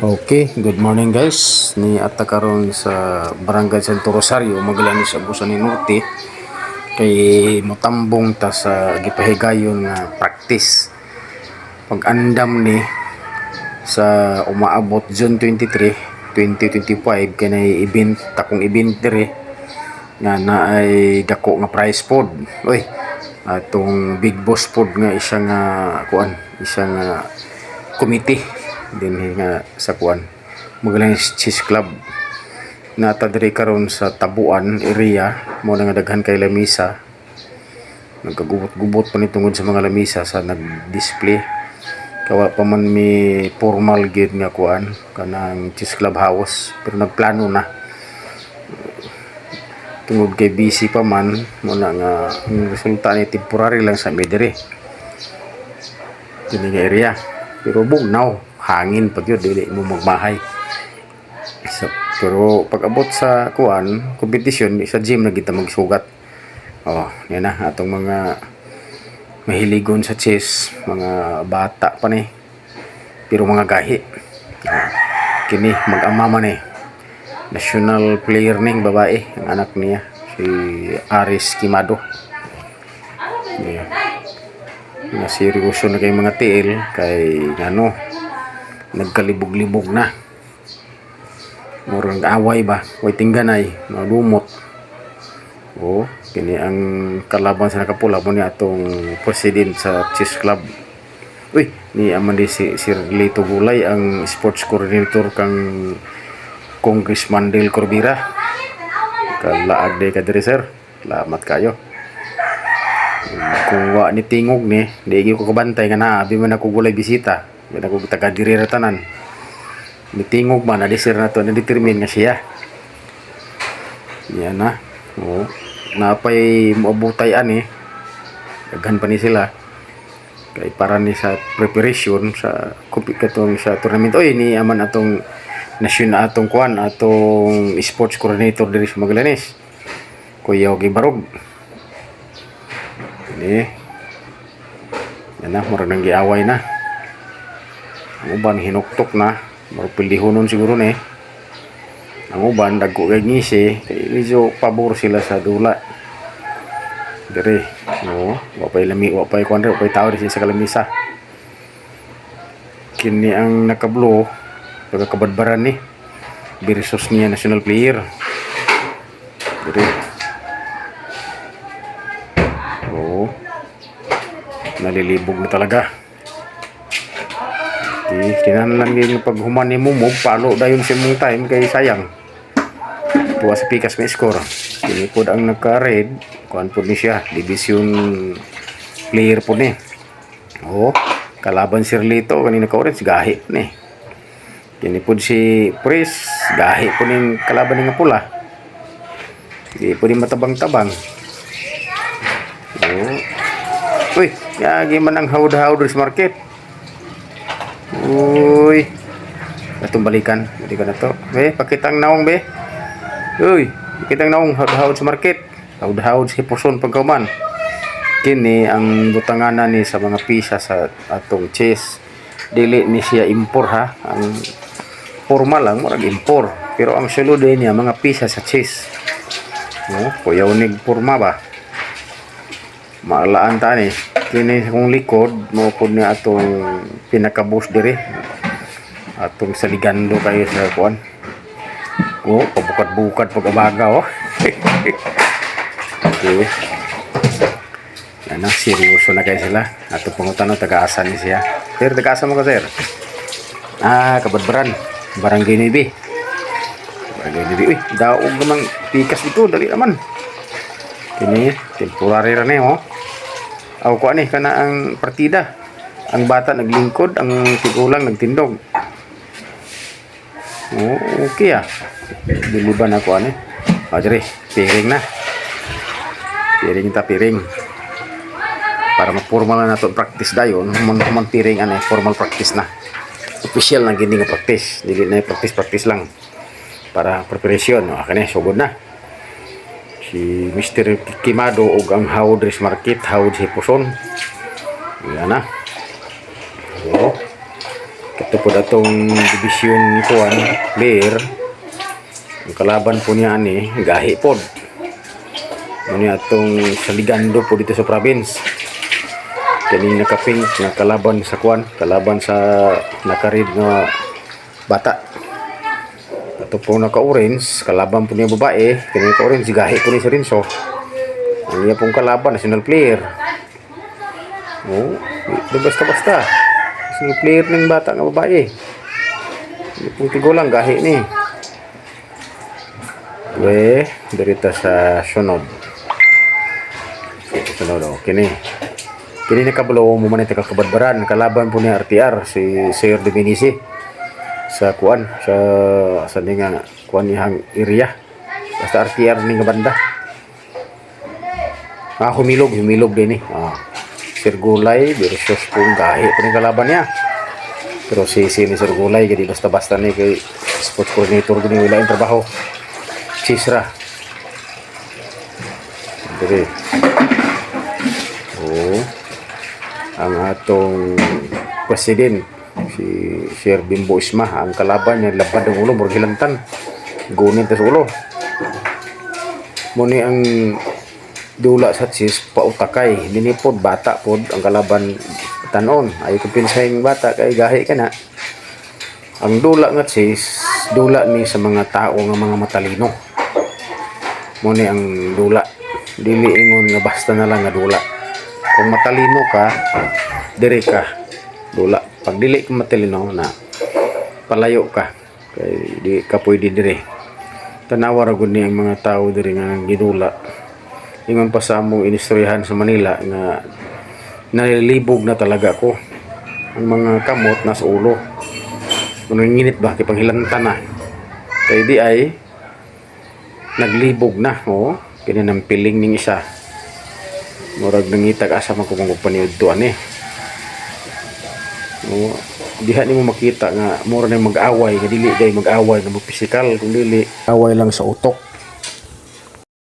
Okay, good morning guys. Ni ata karon sa Barangay Santo Rosario, Magallanes sa Agusan ni Norte. Kay motambong ta sa gipahigayon nga practice. Pag-andam ni sa umaabot June 23, 2025 kanay event takong event dire nga naay dako nga prize pod. Oy, atong big boss pod nga isang isang committee din nga sa kuan Magallanes Chess Club nata diri karon sa Tabuan area mo nga daghan kay lamisa, nagkagubot-gubot pa ni tungod sa mga lamisa sa nag-display kawa pa man mi formal gid nga kuan kanang Chess Club house, pero nagplano na tungod kay busy pa man mo na nga ang resulta ni temporary lang sa midiri kini nga area, pero bugnaw hangin pag yun, dili mo magmahay. So, pero pag abot sa kuan competition sa gym na kita magsugat. Yan na atong mga mahiligon sa chess, mga bata pa ni, pero mga gahi. Kini mag-ama man national player ning babae, ang anak niya si Aris Kimado. Yeah. Na seryoso na kay mga TL kay nagkalibog-libog na, murang away ba, way tingganay malumot. Kini ang kalaban sa nakapula mo ni atong president sa chess club. Ni amandi si Sir Lito Gulay, ang sports coordinator kang Congressman Del Corbira. Kalaag day ka diri sir, salamat kayo. Kung wa ni tingog ni di ko kabantay nga abi man ako gulay bisita, wala ko taga diri ra tanan. Mitingog man na sir na to na determine nga siya. Yan na. Napay moabutay ani. Daghan pa ni sila. Kay para ni sa preparation sa katong sa tournament. Ni aman atong national atong kuan atong sports coordinator diri sa Magallanes. Kuya Gibarog. Yan na, mura nang giaway na. Ang uban hinuktok na, marupildihonon siguro ni. Ang uban dagko kay ngisi, kay medyo pabor sila sa dula. Dire, wapay kuan, wapay tao din sa kalamisa. Kini ang nakablo, pagkakabadbaran ni versus niya national player. Dire. Nalilibog na talaga. Kinahanglan din pag human ni mo palo dayon sa mong time kay sayang. Tuwa sa pikas may score. Kini pod ang nagka-red, kuan pod ni siya, division player pod ni. Kalaban si Lito kanina ka orange gahi ni. Kini pod si Pres, gahi pod ning kalaban ning pula. Di pod matabang-tabang. Yagi man ang hawd-hawd sa market. Atong balikan na to. Pakitang naong be. Pakitang naong hawd-hawd sa market. Hawd-hawd si puson pagkauman. Kini ang butanganan ni sa mga pisa sa atong chess. Dili ni siya impor ha. Ang formal lang murag impor. Pero ang sulod niya mga pisa sa chess. Kuyaw nig forma ba. Maalaan ta ni. Kini kung likod mo pod ni atong pinaka-boss dire atong saligando kayo sa kuan pabukat-bukat pag-abaga Okay. Ano, seryoso na kayo sila atong pangutano taga-asa ni siya. Sir, taga-asa mo ka sir? Kabadbaran Barangay Nueve. Daog namang pikas ito, dali naman. Kini temporary ra ni kuan ni kana ang partida. Ang bata naglingkod, ang tigulang nagtindog. Okay Diliban ako ani. Dire, piring na. Piring. Para ma-formal na nato practice dayon, man piring formal practice na. Official na gini nga practice, dili na practice lang. Para preparation, kani sugod na. Si Mr. Kimado og ang hawd res market, hawd si puson. Yan na. Katupod atong division kuan player, ang kalaban po niya ani gahi pod. Ano atong saligando po dito sa province. Kini nakapink na kalaban sa kuan, kalaban sa nakarid nga bata. Ato po naka-orange, kalaban po niya babae, kini naka-orange gahi po ni si Rinso. Ang iya pong kalaban, national player. Oh, di basta-basta. National player ng bata nga babae. Hindi pong tigulang, gahi ni. We, dirita sa sunod. Sunod, oh, kini. Kini nakabulo mo man ito kakabadbaran. Kalaban po niya RTR, si Sir Divinisi. Sa kuan, sa nga kuan niyang area. Basta RTR ni nga banda. Humilog din eh. Sir Gulay versus kung gahi pa rin kalaban niya. Pero si Sir Gulay, hindi basta-basta ni kay sports coordinator gini wala yung trabaho. Sisra. Dere. Ang atong president, si Sir Bimbo Isma, ang kalaban niya, labad ng ulo, morgilantan. Gunin tas ulo. Muni ang dula sa sis pautakay dinipod bata pod ang kalaban tanon ay kumpinsahing bata kay gahi ka na ang dula nga sis dula ni sa mga tao nga mga matalino mo ni ang dula dili ingon nga basta na lang nga dula kung matalino ka dire ka dula pag dili ka matalino na palayo ka kay di ka pwede dire tanawa ra gud ni ang mga tao dire nga gidula. Ingon pa sa among inistoryahan sa Manila nga nalilibog na talaga ko ang mga kamot nasa ulo nanginginit ba kay panghilantan na kay di ay naglibog na kini nang piling ning isa murag nangitag asa man ko paniud tuan diha nimo makita nga mura na mag-away nga dili day mag-away nga mo physical kung dili away lang sa utok